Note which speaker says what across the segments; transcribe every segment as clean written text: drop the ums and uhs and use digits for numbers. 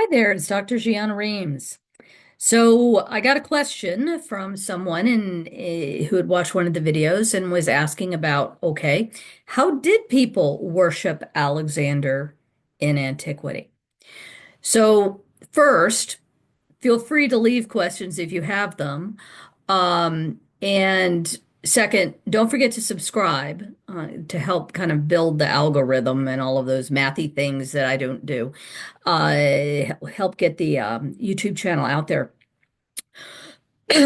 Speaker 1: Hi there, it's Dr. Gianna Reams. So I got a question from someone who had watched one of the videos and was asking about, okay, how did people worship Alexander in antiquity? So first, feel free to leave questions if you have them. And second, don't forget to subscribe to help kind of build the algorithm and all of those mathy things that I don't do. Help get the YouTube channel out there.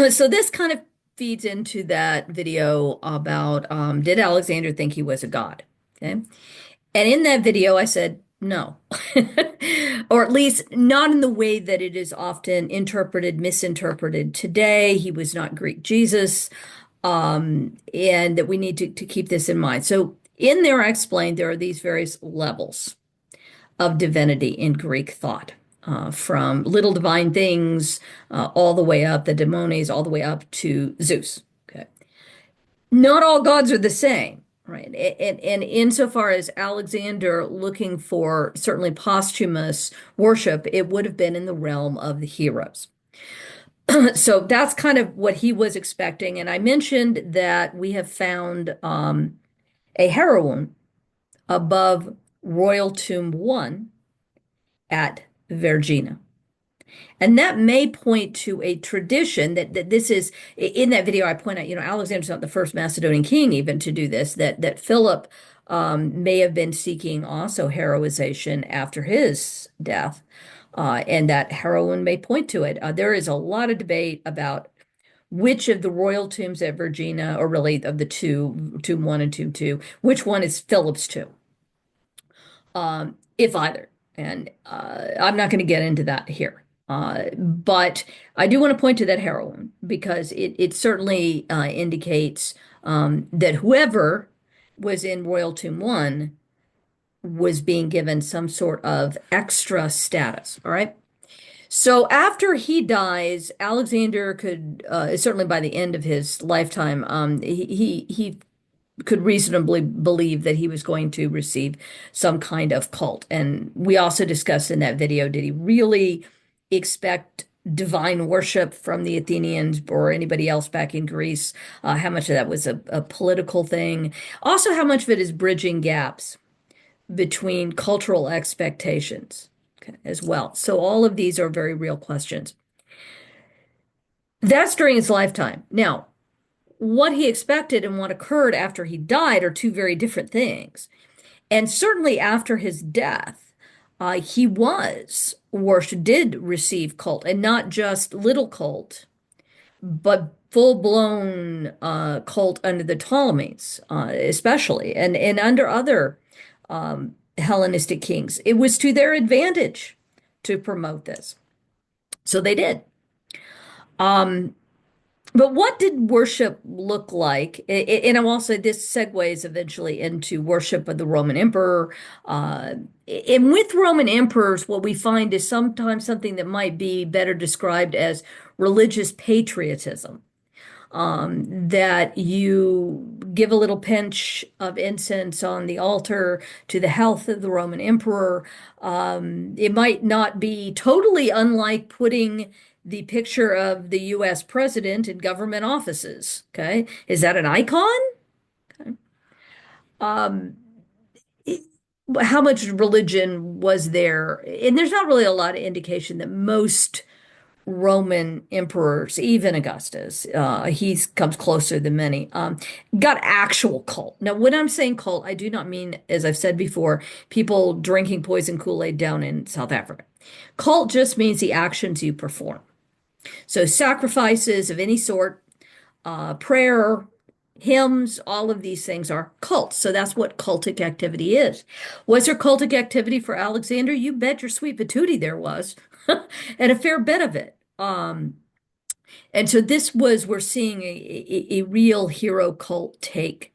Speaker 1: So this kind of feeds into that video about did Alexander think he was a god? Okay. And in that video, I said no, or at least not in the way that it is often interpreted, misinterpreted today. He was not Greek Jesus, and that we need to keep this in mind. So in there, I explained there are these various levels of divinity in Greek thought, from little divine things all the way up, the daemones, all the way up to Zeus. Okay. Not all gods are the same, right? And insofar as Alexander looking for certainly posthumous worship, it would have been in the realm of the heroes. So that's kind of what he was expecting. And I mentioned that we have found a heroine above Royal Tomb 1 at Vergina. And that may point to a tradition that this is in that video. I point out, Alexander's not the first Macedonian king even to do this, that Philip may have been seeking also heroization after his death. And that heroine may point to it. There is a lot of debate about which of the royal tombs at Vergina, or really of the two, Tomb 1 and Tomb 2, which one is Philip's tomb, if either. And I'm not going to get into that here. But I do want to point to that heroine because it certainly indicates that whoever was in Royal Tomb 1 was being given some sort of extra status. All right. So after he dies, Alexander could, certainly by the end of his lifetime, he could reasonably believe that he was going to receive some kind of cult. And we also discussed in that video, did he really expect divine worship from the Athenians or anybody else back in Greece? How much of that was a political thing? Also, how much of it is bridging gaps between cultural expectations, okay, as well? So all of these are very real questions. That's during his lifetime. Now, what he expected and what occurred after he died are two very different things. And certainly after his death, he was worshipped, did receive cult, and not just little cult, but full-blown cult under the Ptolemies, especially, and under other Hellenistic kings. It was to their advantage to promote this. So they did. Um, But what did worship look like? And I'm also, this segues eventually into worship of the Roman emperor. And with Roman emperors, what we find is sometimes something that might be better described as religious patriotism. That you give a little pinch of incense on the altar to the health of the Roman emperor. It might not be totally unlike putting the picture of the US president in government offices. Okay. Is that an icon? Okay. Um, it- how much religion was there? And there's not really a lot of indication that most Roman emperors, even Augustus, he comes closer than many, got actual cult. Now, when I'm saying cult, I do not mean, as I've said before, people drinking poison Kool-Aid down in South Africa. Cult just means the actions you perform. So sacrifices of any sort, prayer, hymns, all of these things are cults. So that's what cultic activity is. Was there cultic activity for Alexander? You bet your sweet patootie there was, and a fair bit of it. And so this was, we're seeing a real hero cult take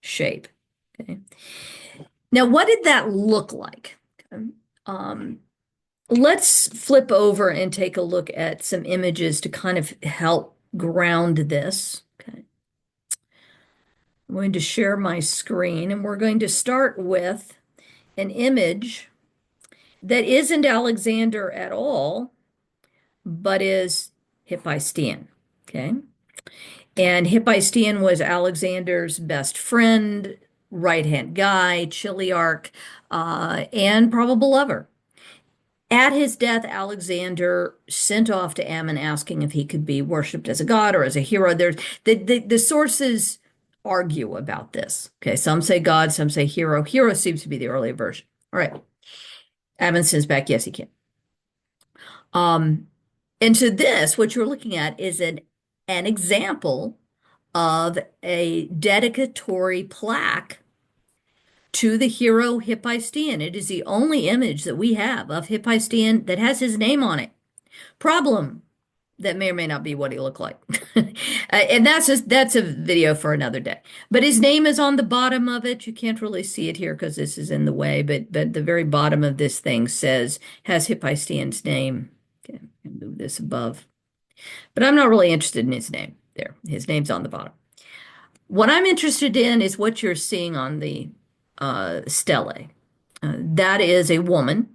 Speaker 1: shape. Okay. Now, what did that look like? Okay. Um, let's flip over and take a look at some images to kind of help ground this. Okay. I'm going to share my screen and we're going to start with an image that isn't Alexander at all, but is Hephaestion. Okay. And Hephaestion was Alexander's best friend, right-hand guy, chiliarch, and probable lover. At his death, Alexander sent off to Ammon asking if he could be worshipped as a god or as a hero. There's the sources argue about this. Okay, some say god, some say hero. Hero seems to be the earlier version. All right. Ammon sends back, yes, he can. Um, and so this, what you're looking at, is an example of a dedicatory plaque to the hero Hephaestion. It is the only image that we have of Hephaestion that has his name on it. Problem, that may or may not be what he looked like. And that's a video for another day. But his name is on the bottom of it. You can't really see it here because this is in the way, but the very bottom of this thing has Hephaestion's name. Okay, move this above. But I'm not really interested in his name there. His name's on the bottom. What I'm interested in is what you're seeing on the stele. That is a woman.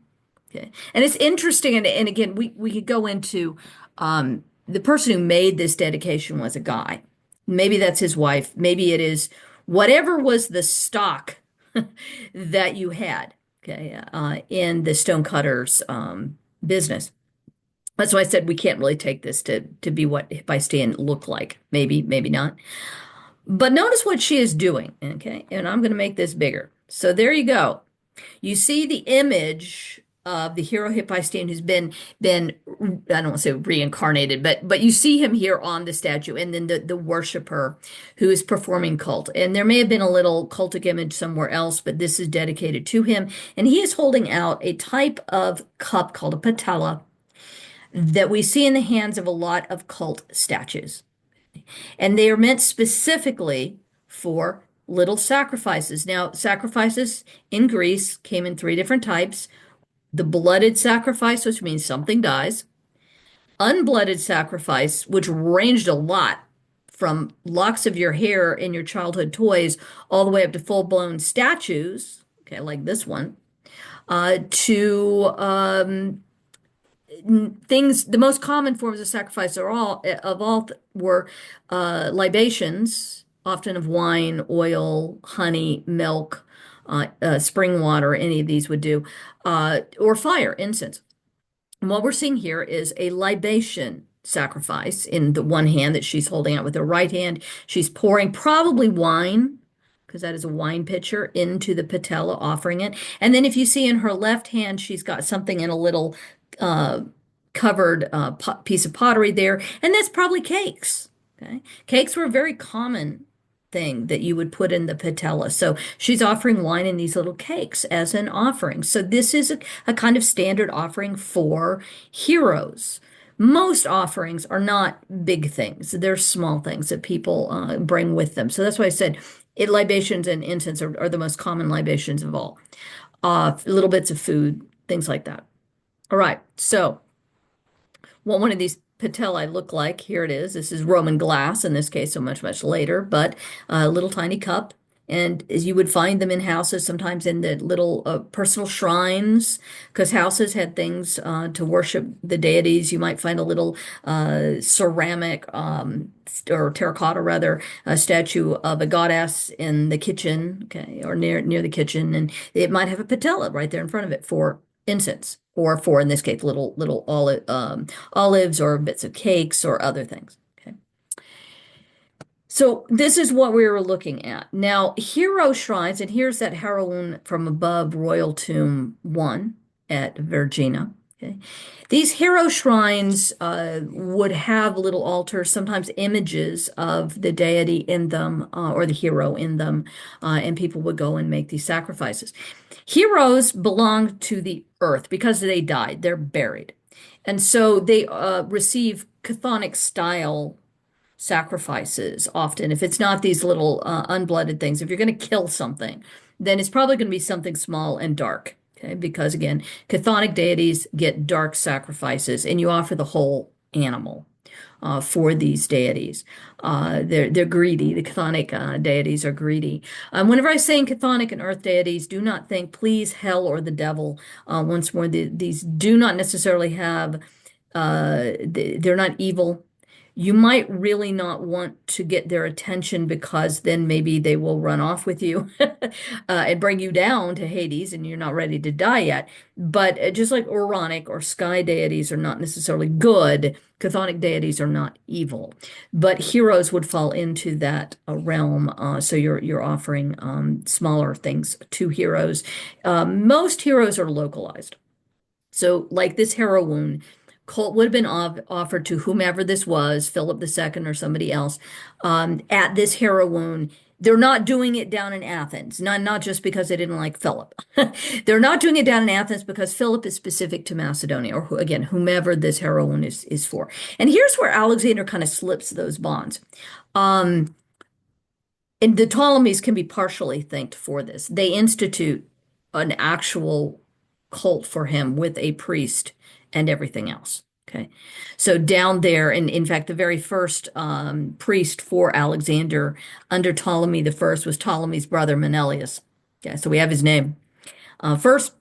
Speaker 1: Okay. And it's interesting, and again, we could go into the person who made this dedication was a guy. Maybe that's his wife. Maybe it is whatever was the stock that you had, okay, in the stonecutter's business. That's why I said we can't really take this to be what Hephaestion looked like. Maybe, maybe not. But notice what she is doing, okay? And I'm going to make this bigger. So there you go. You see the image of the hero Hephaestion who's been I don't want to say reincarnated, but you see him here on the statue, and then the worshiper who is performing cult. And there may have been a little cultic image somewhere else, but this is dedicated to him. And he is holding out a type of cup called a patella that we see in the hands of a lot of cult statues. And they are meant specifically for little sacrifices. Now, sacrifices in Greece came in three different types. The blooded sacrifice, which means something dies. Unblooded sacrifice, which ranged a lot from locks of your hair in your childhood toys all the way up to full-blown statues, okay, like this one, to things. The most common forms of sacrifice were libations, often of wine, oil, honey, milk, spring water. Any of these would do, or fire, incense. And what we're seeing here is a libation sacrifice in the one hand that she's holding out with her right hand. She's pouring probably wine, because that is a wine pitcher, into the patella, offering it. And then if you see in her left hand, she's got something in a little covered piece of pottery there, and that's probably cakes. Okay, cakes were a very common thing that you would put in the patella. So she's offering wine in these little cakes as an offering. So this is a kind of standard offering for heroes. Most offerings are not big things. They're small things that people bring with them. So that's why I said libations and incense are the most common libations of all. Little bits of food, things like that. All right, so what one of these patellae look like, here it is. This is Roman glass in this case, so much, much later, but a little tiny cup. And as you would find them in houses, sometimes in the little personal shrines, because houses had things to worship the deities. You might find a little ceramic or terracotta rather, a statue of a goddess in the kitchen, okay, or near the kitchen, and it might have a patella right there in front of it for incense, or for, in this case, little olives or bits of cakes or other things. Okay. So this is what we were looking at. Now, hero shrines, and here's that heroine from above, Royal Tomb 1 at Vergina. Okay. These hero shrines would have little altars, sometimes images of the deity in them or the hero in them, and people would go and make these sacrifices. Heroes belong to the earth because they died, they're buried. And so they receive chthonic style sacrifices often. If it's not these little unblooded things, if you're going to kill something, then it's probably going to be something small and dark. Okay, because again, chthonic deities get dark sacrifices, and you offer the whole animal. for these deities. They're greedy. The chthonic deities are greedy. Whenever I say in chthonic and earth deities, do not think, please, hell or the devil. Once more, these do not necessarily have, they're not evil. You might really not want to get their attention because then maybe they will run off with you and bring you down to Hades and you're not ready to die yet. But just like Oronic or sky deities are not necessarily good, chthonic deities are not evil. But heroes would fall into that realm. So you're offering smaller things to heroes. Most heroes are localized. So, like this hero wound, cult would have been offered to whomever this was, Philip II or somebody else, at this hero wound. They're not doing it down in Athens, not just because they didn't like Philip. They're not doing it down in Athens because Philip is specific to Macedonia, or again, whomever this hero wound is for. And here's where Alexander kind of slips those bonds. Um, and the Ptolemies can be partially thanked for this. They institute an actual cult for him with a priest and everything else. Okay. So down there, and in fact, the very first priest for Alexander under Ptolemy the First was Ptolemy's brother Menelaus. Okay, so we have his name. First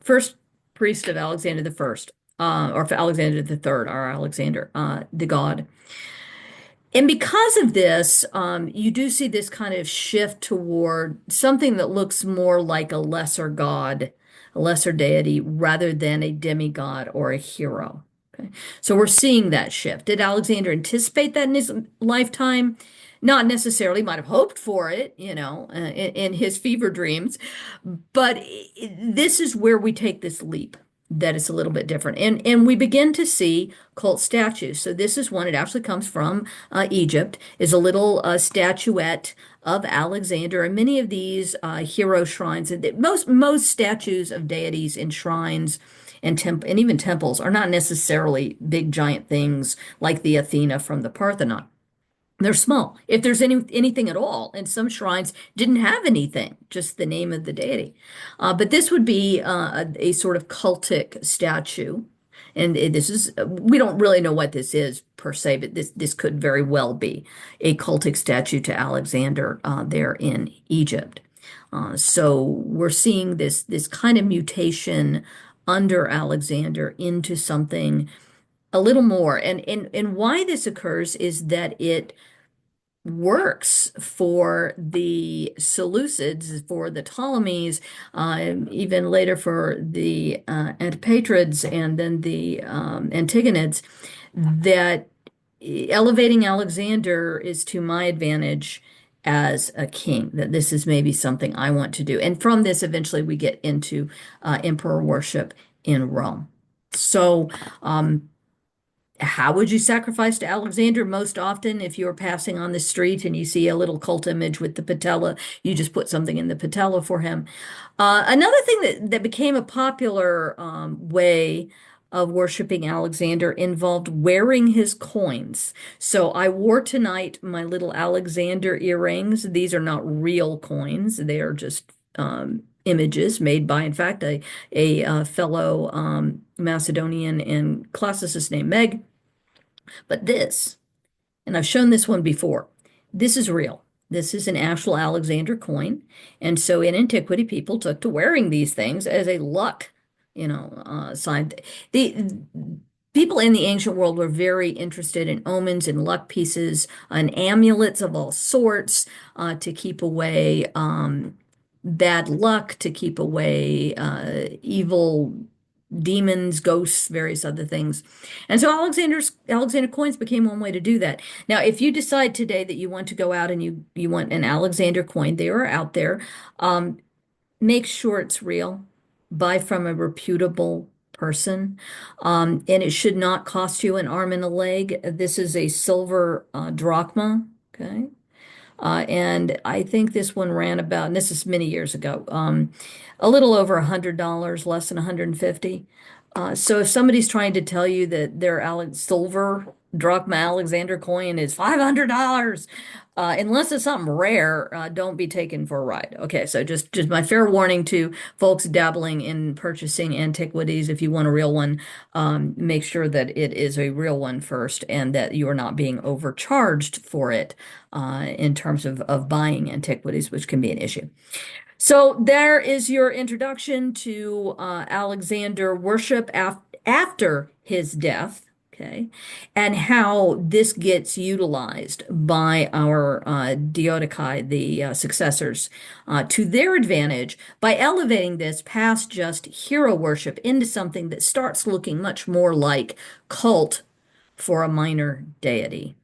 Speaker 1: priest of Alexander the First, or for Alexander the Third, or Alexander, the god. And because of this, you do see this kind of shift toward something that looks more like a lesser god, a lesser deity, rather than a demigod or a hero. Okay. So we're seeing that shift. Did Alexander anticipate that in his lifetime? Not necessarily, might have hoped for it, in his fever dreams. But this is where we take this leap that is a little bit different. And we begin to see cult statues. So this is one, it actually comes from Egypt, is a little statuette of Alexander. And many of these hero shrines, and most statues of deities in shrines and even temples are not necessarily big giant things like the Athena from the Parthenon. They're small, if there's anything at all. And some shrines didn't have anything, just the name of the deity. But this would be a sort of cultic statue. And we don't really know what this is per se, but this could very well be a cultic statue to Alexander there in Egypt. So we're seeing this kind of mutation under Alexander into something a little more. And why this occurs is that it works for the Seleucids, for the Ptolemies, even later for the Antipatrids and then the Antigonids, that elevating Alexander is to my advantage as a king, that this is maybe something I want to do. And from this, eventually we get into emperor worship in Rome. So, how would you sacrifice to Alexander? Most often, if you're passing on the street and you see a little cult image with the patella, you just put something in the patella for him. Another thing that became a popular way of worshiping Alexander involved wearing his coins. So I wore tonight my little Alexander earrings. These are not real coins. They are just images made by, in fact, a fellow Macedonian and classicist named Meg. But this, and I've shown this one before, this is real. This is an actual Alexander coin. And so in antiquity, people took to wearing these things as a luck, sign. The people in the ancient world were very interested in omens and luck pieces and amulets of all sorts to keep away bad luck, to keep away evil demons, ghosts, various other things. And so Alexander coins became one way to do that. Now, if you decide today that you want to go out and you want an Alexander coin, they are out there. Make sure it's real. Buy from a reputable person. And it should not cost you an arm and a leg. This is a silver drachma. Okay. And I think this one ran about, and this is many years ago, a little over $100, less than 150. So if somebody's trying to tell you that they're silver drachma Alexander coin is $500. Unless it's something rare, don't be taken for a ride. Okay, so just my fair warning to folks dabbling in purchasing antiquities. If you want a real one, make sure that it is a real one first and that you are not being overcharged for it in terms of buying antiquities, which can be an issue. So there is your introduction to Alexander worship after his death, okay, and how this gets utilized by our Deodachi, the successors, to their advantage by elevating this past just hero worship into something that starts looking much more like cult for a minor deity.